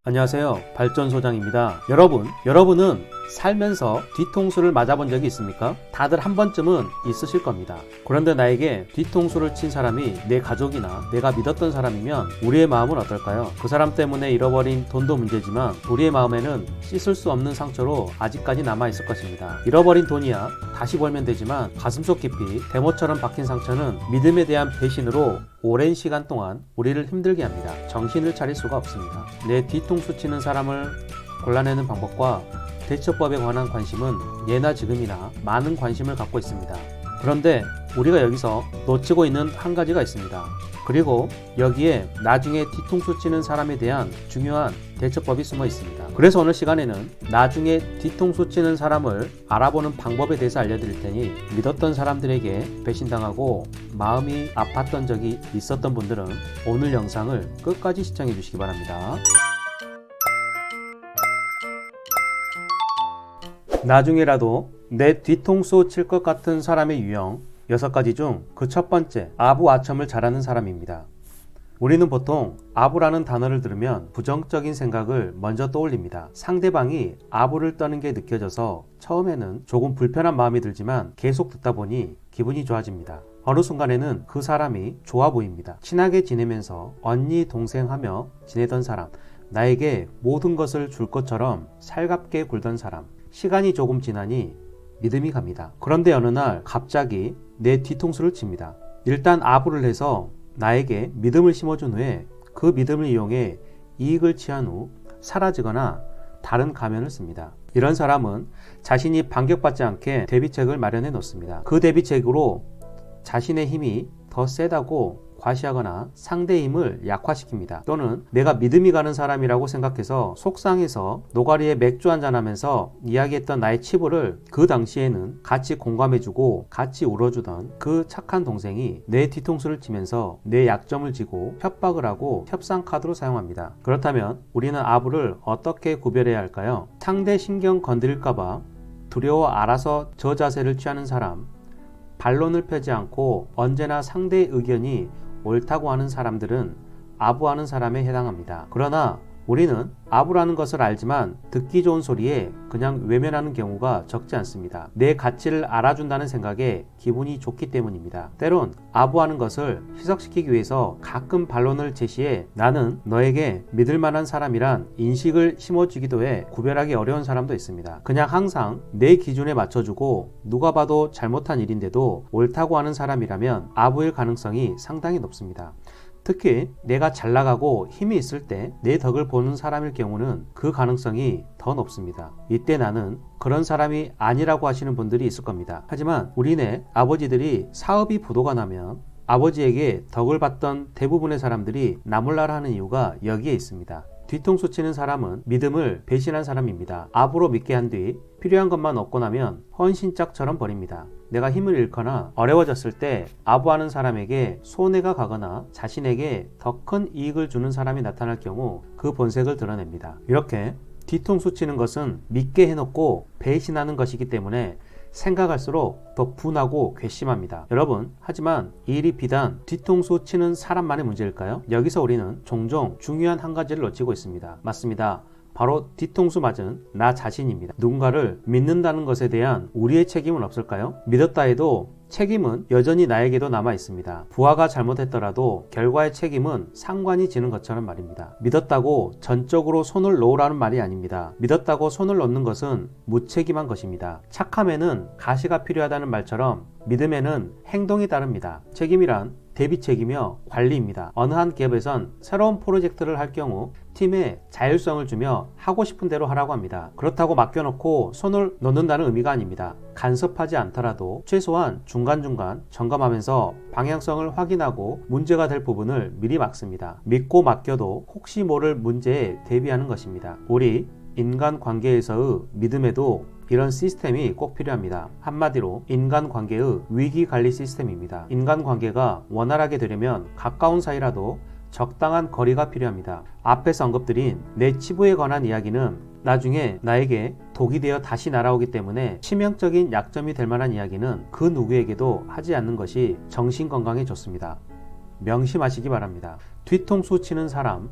안녕하세요. 발전소장입니다. 여러분은 살면서 뒤통수를 맞아본 적이 있습니까? 다들 한 번쯤은 있으실 겁니다. 그런데 나에게 뒤통수를 친 사람이 내 가족이나 내가 믿었던 사람이면 우리의 마음은 어떨까요? 그 사람 때문에 잃어버린 돈도 문제지만 우리의 마음에는 씻을 수 없는 상처로 아직까지 남아있을 것입니다. 잃어버린 돈이야 다시 벌면 되지만 가슴속 깊이 대모처럼 박힌 상처는 믿음에 대한 배신으로 오랜 시간 동안 우리를 힘들게 합니다. 정신을 차릴 수가 없습니다. 내 뒤통수 치는 사람을 골라내는 방법과 대처법에 관한 관심은 예나 지금이나 많은 관심을 갖고 있습니다. 그런데 우리가 여기서 놓치고 있는 한 가지가 있습니다. 그리고 여기에 나중에 뒤통수 치는 사람에 대한 중요한 대처법이 숨어 있습니다. 그래서 오늘 시간에는 나중에 뒤통수 치는 사람을 알아보는 방법에 대해서 알려드릴 테니 믿었던 사람들에게 배신당하고 마음이 아팠던 적이 있었던 분들은 오늘 영상을 끝까지 시청해 주시기 바랍니다. 나중에라도 내 뒤통수 칠 것 같은 사람의 유형 6가지 중 그 첫 번째, 아부아첨을 잘하는 사람입니다. 우리는 보통 아부라는 단어를 들으면 부정적인 생각을 먼저 떠올립니다. 상대방이 아부를 떠는 게 느껴져서 처음에는 조금 불편한 마음이 들지만 계속 듣다 보니 기분이 좋아집니다. 어느 순간에는 그 사람이 좋아 보입니다. 친하게 지내면서 언니 동생 하며 지내던 사람, 나에게 모든 것을 줄 것처럼 살갑게 굴던 사람, 시간이 조금 지나니 믿음이 갑니다. 그런데 어느 날 갑자기 내 뒤통수를 칩니다. 일단 아부를 해서 나에게 믿음을 심어준 후에 그 믿음을 이용해 이익을 취한 후 사라지거나 다른 가면을 씁니다. 이런 사람은 자신이 반격받지 않게 대비책을 마련해 놓습니다. 그 대비책으로 자신의 힘이 더 세다고 과시하거나 상대의 힘을 약화시킵니다. 또는 내가 믿음이 가는 사람이라고 생각해서 속상해서 노가리에 맥주 한잔하면서 이야기했던 나의 치부를 그 당시에는 같이 공감해주고 같이 울어주던 그 착한 동생이 내 뒤통수를 치면서 내 약점을 쥐고 협박을 하고 협상 카드로 사용합니다. 그렇다면 우리는 아부를 어떻게 구별해야 할까요? 상대 신경 건드릴까봐 두려워 알아서 저 자세를 취하는 사람, 반론을 펴지 않고 언제나 상대의 의견이 옳다고 하는 사람들은 아부하는 사람에 해당합니다. 그러나 우리는 아부라는 것을 알지만 듣기 좋은 소리에 그냥 외면하는 경우가 적지 않습니다. 내 가치를 알아준다는 생각에 기분이 좋기 때문입니다. 때론 아부하는 것을 희석시키기 위해서 가끔 반론을 제시해 나는 너에게 믿을 만한 사람이란 인식을 심어주기도 해 구별하기 어려운 사람도 있습니다. 그냥 항상 내 기준에 맞춰주고 누가 봐도 잘못한 일인데도 옳다고 하는 사람이라면 아부일 가능성이 상당히 높습니다. 특히 내가 잘 나가고 힘이 있을 때 내 덕을 보는 사람일 경우는 그 가능성이 더 높습니다. 이때 나는 그런 사람이 아니라고 하시는 분들이 있을 겁니다. 하지만 우리네 아버지들이 사업이 부도가 나면 아버지에게 덕을 받던 대부분의 사람들이 나몰라라 하는 이유가 여기에 있습니다. 뒤통수 치는 사람은 믿음을 배신한 사람입니다. 아부로 믿게 한 뒤 필요한 것만 얻고 나면 헌신짝처럼 버립니다. 내가 힘을 잃거나 어려워졌을 때 아부하는 사람에게 손해가 가거나 자신에게 더 큰 이익을 주는 사람이 나타날 경우 그 본색을 드러냅니다. 이렇게 뒤통수 치는 것은 믿게 해놓고 배신하는 것이기 때문에 생각할수록 더 분하고 괘씸합니다. 여러분, 하지만 이 일이 비단 뒤통수 치는 사람만의 문제일까요? 여기서 우리는 종종 중요한 한 가지를 놓치고 있습니다. 맞습니다. 바로 뒤통수 맞은 나 자신입니다. 누군가를 믿는다는 것에 대한 우리의 책임은 없을까요? 믿었다 해도 책임은 여전히 나에게도 남아 있습니다. 부하가 잘못했더라도 결과의 책임은 상관이 지는 것처럼 말입니다. 믿었다고 전적으로 손을 놓으라는 말이 아닙니다. 믿었다고 손을 놓는 것은 무책임한 것입니다. 착함에는 가시가 필요하다는 말처럼 믿음에는 행동이 따릅니다. 책임이란 대비책이며 관리입니다. 어느 한 기업에선 새로운 프로젝트를 할 경우 팀에 자율성을 주며 하고 싶은 대로 하라고 합니다. 그렇다고 맡겨놓고 손을 놓는다는 의미가 아닙니다. 간섭하지 않더라도 최소한 중간중간 점검하면서 방향성을 확인하고 문제가 될 부분을 미리 막습니다. 믿고 맡겨도 혹시 모를 문제에 대비하는 것입니다. 우리 인간관계에서의 믿음에도 이런 시스템이 꼭 필요합니다. 한마디로 인간관계의 위기관리 시스템입니다. 인간관계가 원활하게 되려면 가까운 사이라도 적당한 거리가 필요합니다. 앞에서 언급드린 내 치부에 관한 이야기는 나중에 나에게 독이 되어 다시 날아오기 때문에 치명적인 약점이 될 만한 이야기는 그 누구에게도 하지 않는 것이 정신건강에 좋습니다. 명심하시기 바랍니다. 뒤통수 치는 사람,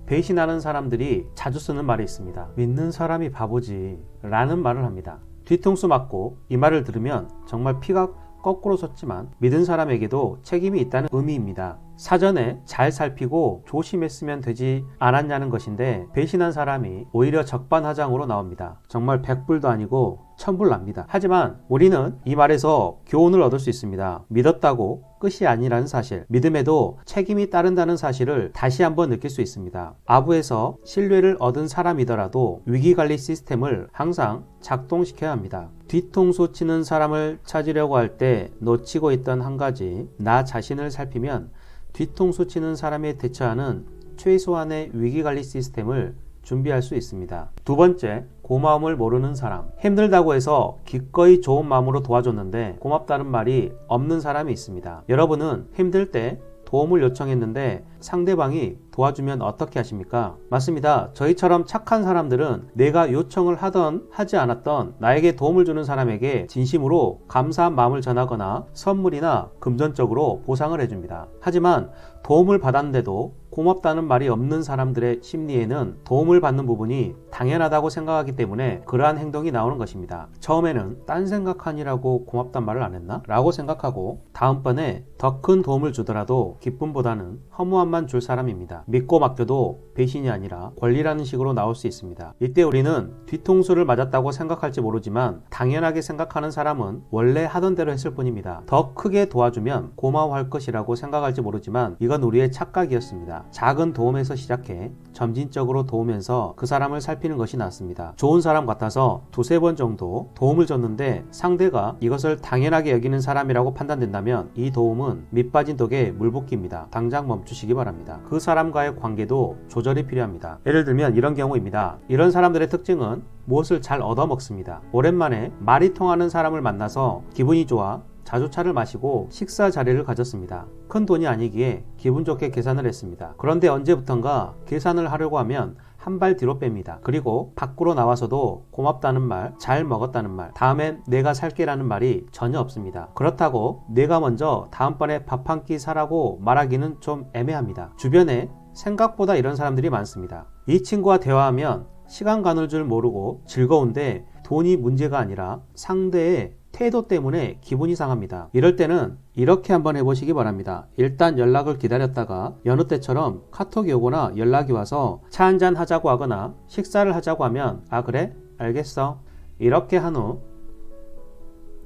배신하는 사람들이 자주 쓰는 말이 있습니다. 믿는 사람이 바보지 라는 말을 합니다. 뒤통수 맞고 이 말을 들으면 정말 피가 거꾸로 솟지만 믿은 사람에게도 책임이 있다는 의미입니다. 사전에 잘 살피고 조심했으면 되지 않았냐는 것인데 배신한 사람이 오히려 적반하장으로 나옵니다. 정말 100불도 아니고 1000불 납니다. 하지만 우리는 이 말에서 교훈을 얻을 수 있습니다. 믿었다고 끝이 아니라는 사실, 믿음에도 책임이 따른다는 사실을 다시 한번 느낄 수 있습니다. 아부에서 신뢰를 얻은 사람이더라도 위기관리 시스템을 항상 작동시켜야 합니다. 뒤통수 치는 사람을 찾으려고 할 때 놓치고 있던 한 가지, 나 자신을 살피면 뒤통수 치는 사람에 대처하는 최소한의 위기관리 시스템을 준비할 수 있습니다. 두 번째, 고마움을 모르는 사람. 힘들다고 해서 기꺼이 좋은 마음으로 도와줬는데 고맙다는 말이 없는 사람이 있습니다. 여러분은 힘들 때 도움을 요청했는데 상대방이 도와주면 어떻게 하십니까? 맞습니다. 저희처럼 착한 사람들은 내가 요청을 하던 하지 않았던 나에게 도움을 주는 사람에게 진심으로 감사한 마음을 전하거나 선물이나 금전적으로 보상을 해줍니다. 하지만 도움을 받았는데도 고맙다는 말이 없는 사람들의 심리에는 도움을 받는 부분이 당연하다고 생각하기 때문에 그러한 행동이 나오는 것입니다. 처음에는 딴 생각하니라고 고맙단 말을 안 했나? 라고 생각하고 다음번에 더 큰 도움을 주더라도 기쁨보다는 허무함만 줄 사람입니다. 믿고 맡겨도 배신이 아니라 권리라는 식으로 나올 수 있습니다. 이때 우리는 뒤통수를 맞았다고 생각할지 모르지만 당연하게 생각하는 사람은 원래 하던 대로 했을 뿐입니다. 더 크게 도와주면 고마워할 것이라고 생각할지 모르지만 이건 우리의 착각이었습니다. 작은 도움에서 시작해 점진적으로 도우면서 그 사람을 살피는 것이 낫습니다. 좋은 사람 같아서 두세 번 정도 도움을 줬는데 상대가 이것을 당연하게 여기는 사람이라고 판단된다면 이 도움은 밑빠진 독에 물붓기입니다. 당장 멈추시기 바랍니다. 그 사람과의 관계도 조절이 필요합니다. 예를 들면 이런 경우입니다. 이런 사람들의 특징은 무엇을 잘 얻어먹습니다. 오랜만에 말이 통하는 사람을 만나서 기분이 좋아 자주 차를 마시고 식사 자리를 가졌습니다. 큰 돈이 아니기에 기분 좋게 계산을 했습니다. 그런데 언제부턴가 계산을 하려고 하면 한 발 뒤로 뺍니다. 그리고 밖으로 나와서도 고맙다는 말, 잘 먹었다는 말, 다음엔 내가 살게라는 말이 전혀 없습니다. 그렇다고 내가 먼저 다음번에 밥 한 끼 사라고 말하기는 좀 애매합니다. 주변에 생각보다 이런 사람들이 많습니다. 이 친구와 대화하면 시간 가는 줄 모르고 즐거운데 돈이 문제가 아니라 상대의 태도 때문에 기분이 상합니다. 이럴 때는 이렇게 한번 해보시기 바랍니다. 일단 연락을 기다렸다가 여느 때처럼 카톡이 오거나 연락이 와서 차 한잔 하자고 하거나 식사를 하자고 하면 아 그래? 알겠어. 이렇게 한 후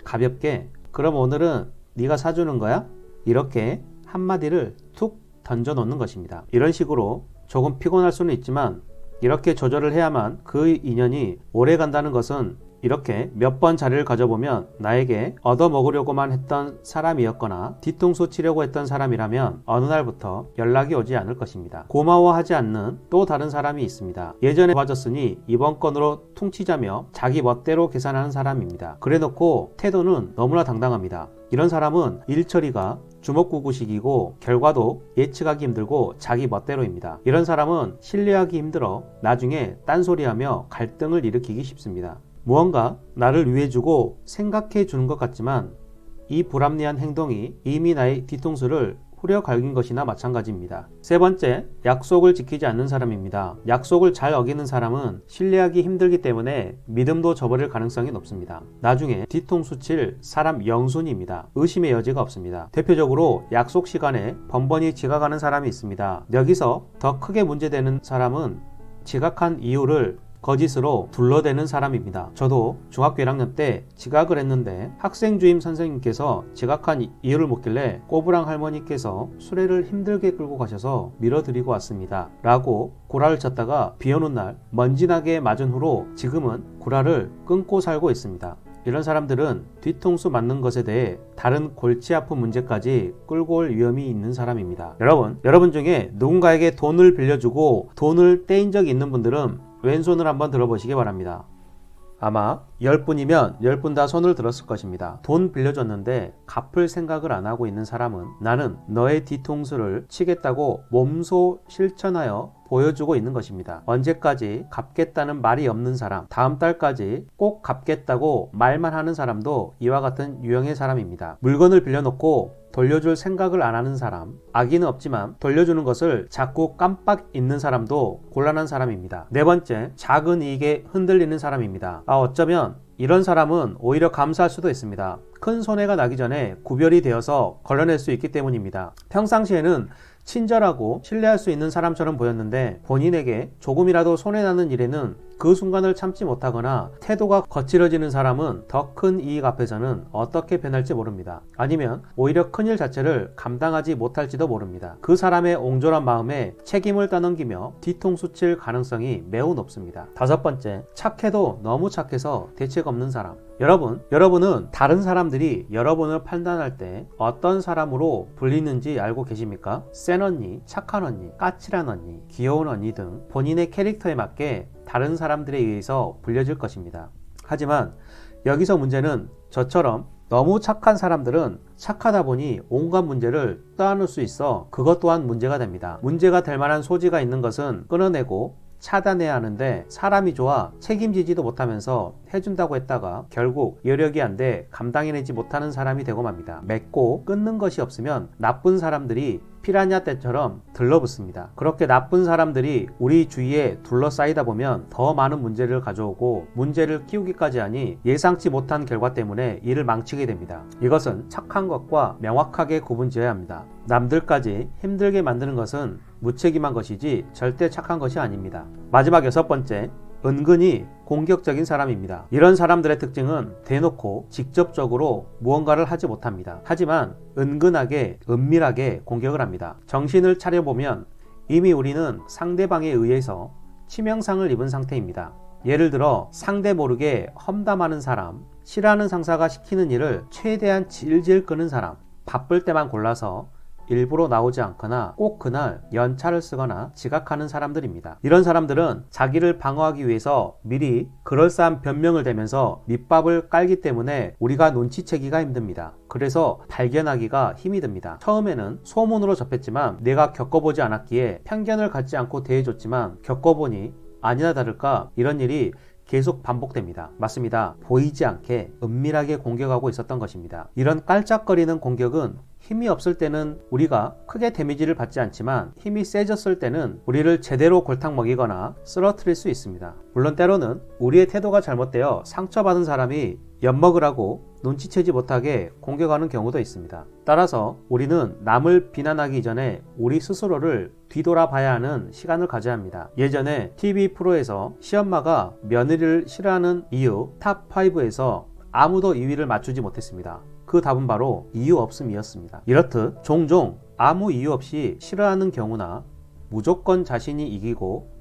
가볍게 그럼 오늘은 네가 사주는 거야? 이렇게 한마디를 툭 던져 놓는 것입니다. 이런 식으로 조금 피곤할 수는 있지만 이렇게 조절을 해야만 그 인연이 오래 간다는 것은 이렇게 몇 번 자리를 가져보면 나에게 얻어먹으려고만 했던 사람이었거나 뒤통수 치려고 했던 사람이라면 어느 날부터 연락이 오지 않을 것입니다. 고마워하지 않는 또 다른 사람이 있습니다. 예전에 도와줬으니 이번 건으로 퉁치자며 자기 멋대로 계산하는 사람입니다. 그래놓고 태도는 너무나 당당합니다. 이런 사람은 일 처리가 주먹구구식이고 결과도 예측하기 힘들고 자기 멋대로입니다. 이런 사람은 신뢰하기 힘들어 나중에 딴소리하며 갈등을 일으키기 쉽습니다. 무언가 나를 위해주고 생각해 주는 것 같지만 이 불합리한 행동이 이미 나의 뒤통수를 후려 갈긴 것이나 마찬가지입니다. 세 번째, 약속을 지키지 않는 사람입니다. 약속을 잘 어기는 사람은 신뢰하기 힘들기 때문에 믿음도 저버릴 가능성이 높습니다. 나중에 뒤통수 칠 사람 영순입니다. 의심의 여지가 없습니다. 대표적으로 약속 시간에 번번이 지각하는 사람이 있습니다. 여기서 더 크게 문제되는 사람은 지각한 이유를 거짓으로 둘러대는 사람입니다. 저도 중학교 1학년 때 지각을 했는데 학생 주임 선생님께서 지각한 이유를 묻길래 꼬부랑 할머니께서 수레를 힘들게 끌고 가셔서 밀어드리고 왔습니다. 라고 구라를 쳤다가 비 오는 날 먼지나게 맞은 후로 지금은 구라를 끊고 살고 있습니다. 이런 사람들은 뒤통수 맞는 것에 대해 다른 골치 아픈 문제까지 끌고 올 위험이 있는 사람입니다. 여러분 중에 누군가에게 돈을 빌려주고 돈을 떼인 적이 있는 분들은 왼손을 한번 들어보시기 바랍니다. 아마 10분이면 10분 다 손을 들었을 것입니다. 돈 빌려줬는데 갚을 생각을 안 하고 있는 사람은 나는 너의 뒤통수를 치겠다고 몸소 실천하여 보여주고 있는 것입니다. 언제까지 갚겠다는 말이 없는 사람, 다음 달까지 꼭 갚겠다고 말만 하는 사람도 이와 같은 유형의 사람입니다. 물건을 빌려놓고 돌려줄 생각을 안 하는 사람, 악의는 없지만 돌려주는 것을 자꾸 깜빡 잊는 사람도 곤란한 사람입니다. 네 번째, 작은 이익에 흔들리는 사람입니다. 어쩌면 이런 사람은 오히려 감사할 수도 있습니다. 큰 손해가 나기 전에 구별이 되어서 걸러낼 수 있기 때문입니다. 평상시에는 친절하고 신뢰할 수 있는 사람처럼 보였는데 본인에게 조금이라도 손해나는 일에는 그 순간을 참지 못하거나 태도가 거칠어지는 사람은 더 큰 이익 앞에서는 어떻게 변할지 모릅니다. 아니면 오히려 큰일 자체를 감당하지 못할지도 모릅니다. 그 사람의 옹졸한 마음에 책임을 떠넘기며 뒤통수 칠 가능성이 매우 높습니다. 다섯 번째, 착해도 너무 착해서 대책 없는 사람. 여러분은 다른 사람들이 여러분을 판단할 때 어떤 사람으로 불리는지 알고 계십니까? 센 언니, 착한 언니, 까칠한 언니, 귀여운 언니 등 본인의 캐릭터에 맞게 다른 사람들에 의해서 불려질 것입니다. 하지만 여기서 문제는 저처럼 너무 착한 사람들은 착하다 보니 온갖 문제를 떠안을 수 있어 그것 또한 문제가 됩니다. 문제가 될 만한 소지가 있는 것은 끊어내고 차단해야 하는데 사람이 좋아 책임지지도 못하면서 해준다고 했다가 결국 여력이 안 돼 감당해내지 못하는 사람이 되고 맙니다. 맺고 끊는 것이 없으면 나쁜 사람들이 피라냐 떼처럼 들러붙습니다. 그렇게 나쁜 사람들이 우리 주위에 둘러싸이다 보면 더 많은 문제를 가져오고 문제를 키우기까지 하니 예상치 못한 결과 때문에 일을 망치게 됩니다. 이것은 착한 것과 명확하게 구분지어야 합니다. 남들까지 힘들게 만드는 것은 무책임한 것이지 절대 착한 것이 아닙니다. 마지막 여섯 번째, 은근히 공격적인 사람입니다. 이런 사람들의 특징은 대놓고 직접적으로 무언가를 하지 못합니다. 하지만 은근하게 은밀하게 공격을 합니다. 정신을 차려보면 이미 우리는 상대방에 의해서 치명상을 입은 상태입니다. 예를 들어 상대 모르게 험담하는 사람, 싫어하는 상사가 시키는 일을 최대한 질질 끄는 사람, 바쁠 때만 골라서 일부러 나오지 않거나 꼭 그날 연차를 쓰거나 지각하는 사람들입니다. 이런 사람들은 자기를 방어하기 위해서 미리 그럴싸한 변명을 대면서 밑밥을 깔기 때문에 우리가 눈치채기가 힘듭니다. 그래서 발견하기가 힘이 듭니다. 처음에는 소문으로 접했지만 내가 겪어보지 않았기에 편견을 갖지 않고 대해줬지만 겪어보니 아니나 다를까 이런 일이 계속 반복됩니다. 맞습니다. 보이지 않게 은밀하게 공격하고 있었던 것입니다. 이런 깔짝거리는 공격은 힘이 없을 때는 우리가 크게 데미지를 받지 않지만 힘이 세졌을 때는 우리를 제대로 골탕 먹이거나 쓰러뜨릴 수 있습니다. 물론 때로는 우리의 태도가 잘못되어 상처받은 사람이 엿먹으라고 눈치채지 못하게 공격하는 경우도 있습니다. 따라서 우리는 남을 비난하기 전에 우리 스스로를 뒤돌아봐야 하는 시간을 가져야 합니다. 예전에 TV 프로에서 시엄마가 며느리를 싫어하는 이유 탑5에서 아무도 2위를 맞추지 못했습니다. 그 답은 바로 이유 없음이었습니다. 이렇듯 종종 아무 이유 없이 싫어하는 경우나 무조건 자신이 이기고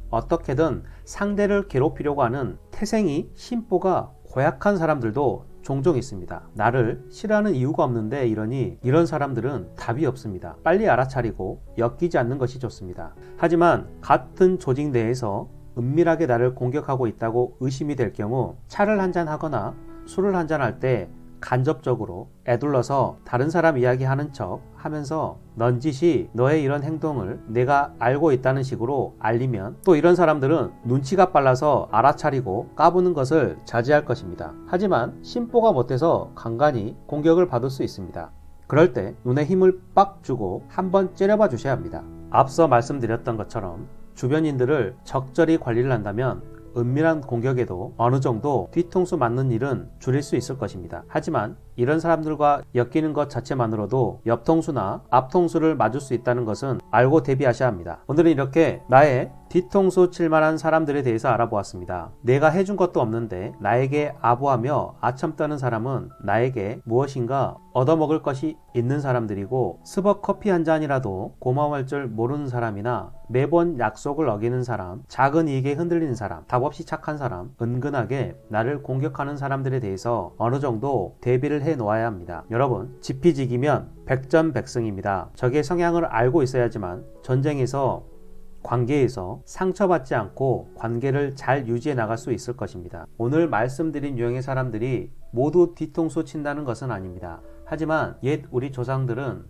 어떻게든 상대를 괴롭히려고 하는 태생이 심보가 고약한 사람들도 종종 있습니다. 나를 싫어하는 이유가 없는데 이러니 이런 사람들은 답이 없습니다. 빨리 알아차리고 엮이지 않는 것이 좋습니다. 하지만 같은 조직 내에서 은밀하게 나를 공격하고 있다고 의심이 될 경우 차를 한잔 하거나 술을 한잔 할 때 간접적으로 애둘러서 다른 사람 이야기하는 척 하면서 넌지시 너의 이런 행동을 내가 알고 있다는 식으로 알리면 또 이런 사람들은 눈치가 빨라서 알아차리고 까부는 것을 자제할 것입니다. 하지만 심보가 못해서 간간히 공격을 받을 수 있습니다. 그럴 때 눈에 힘을 빡 주고 한번 째려봐 주셔야 합니다. 앞서 말씀드렸던 것처럼 주변인들을 적절히 관리를 한다면 은밀한 공격에도 어느 정도 뒤통수 맞는 일은 줄일 수 있을 것입니다. 하지만 이런 사람들과 엮이는 것 자체만으로도 옆통수나 앞통수를 맞을 수 있다는 것은 알고 대비하셔야 합니다. 오늘은 이렇게 나의 뒤통수 칠만한 사람들에 대해서 알아보았습니다. 내가 해준 것도 없는데 나에게 아부하며 아첨 떠는 사람은 나에게 무엇인가 얻어먹을 것이 있는 사람들이고 스벅 커피 한 잔이라도 고마워할 줄 모르는 사람이나 매번 약속을 어기는 사람, 작은 이익에 흔들리는 사람, 답없이 착한 사람, 은근하게 나를 공격하는 사람들에 대해서 어느 정도 대비를 해 놓아야 합니다. 여러분, 지피지기면 백전백승입니다. 적의 성향을 알고 있어야지만 전쟁에서 관계에서 상처받지 않고 관계를 잘 유지해 나갈 수 있을 것입니다. 오늘 말씀드린 유형의 사람들이 모두 뒤통수 친다는 것은 아닙니다. 하지만 옛 우리 조상들은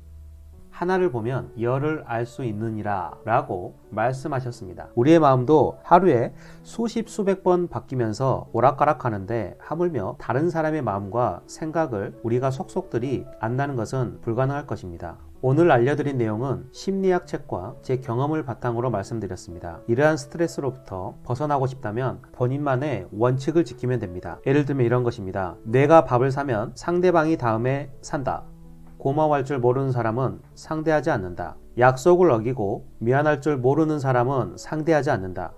하나를 보면 열을 알 수 있느니라 라고 말씀하셨습니다. 우리의 마음도 하루에 수십 수백 번 바뀌면서 오락가락 하는데 하물며 다른 사람의 마음과 생각을 우리가 속속들이 안다는 것은 불가능할 것입니다. 오늘 알려드린 내용은 심리학 책과 제 경험을 바탕으로 말씀드렸습니다. 이러한 스트레스로부터 벗어나고 싶다면 본인만의 원칙을 지키면 됩니다. 예를 들면 이런 것입니다. 내가 밥을 사면 상대방이 다음에 산다. 고마워할 줄 모르는 사람은 상대하지 않는다. 약속을 어기고 미안할 줄 모르는 사람은 상대하지 않는다.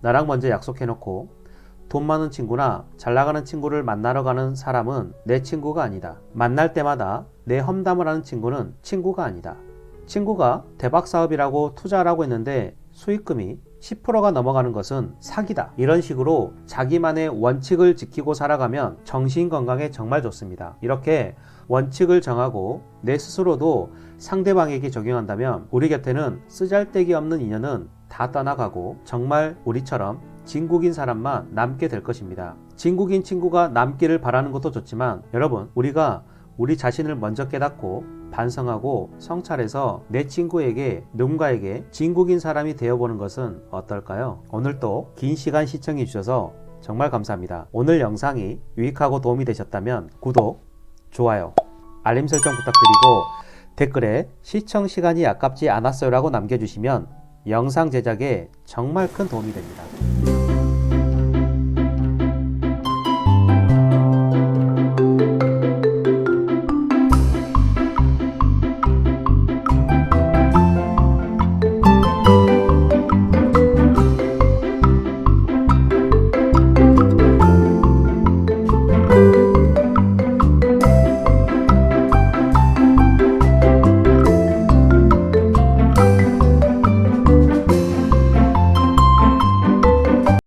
나랑 먼저 약속해놓고 돈 많은 친구나 잘 나가는 친구를 만나러 가는 사람은 내 친구가 아니다. 만날 때마다 내 험담을 하는 친구는 친구가 아니다. 친구가 대박 사업이라고 투자를 하고 있는데 수익금이 10%가 넘어가는 것은 사기다. 이런 식으로 자기만의 원칙을 지키고 살아가면 정신 건강에 정말 좋습니다. 이렇게 원칙을 정하고 내 스스로도 상대방에게 적용한다면 우리 곁에는 쓰잘데기 없는 인연은 다 떠나가고 정말 우리처럼 진국인 사람만 남게 될 것입니다. 진국인 친구가 남기를 바라는 것도 좋지만 여러분, 우리가 우리 자신을 먼저 깨닫고 반성하고 성찰해서 내 친구에게 누군가에게 진국인 사람이 되어보는 것은 어떨까요? 오늘도 긴 시간 시청해 주셔서 정말 감사합니다. 오늘 영상이 유익하고 도움이 되셨다면 구독, 좋아요, 알림 설정 부탁드리고 댓글에 시청 시간이 아깝지 않았어요 라고 남겨주시면 영상 제작에 정말 큰 도움이 됩니다.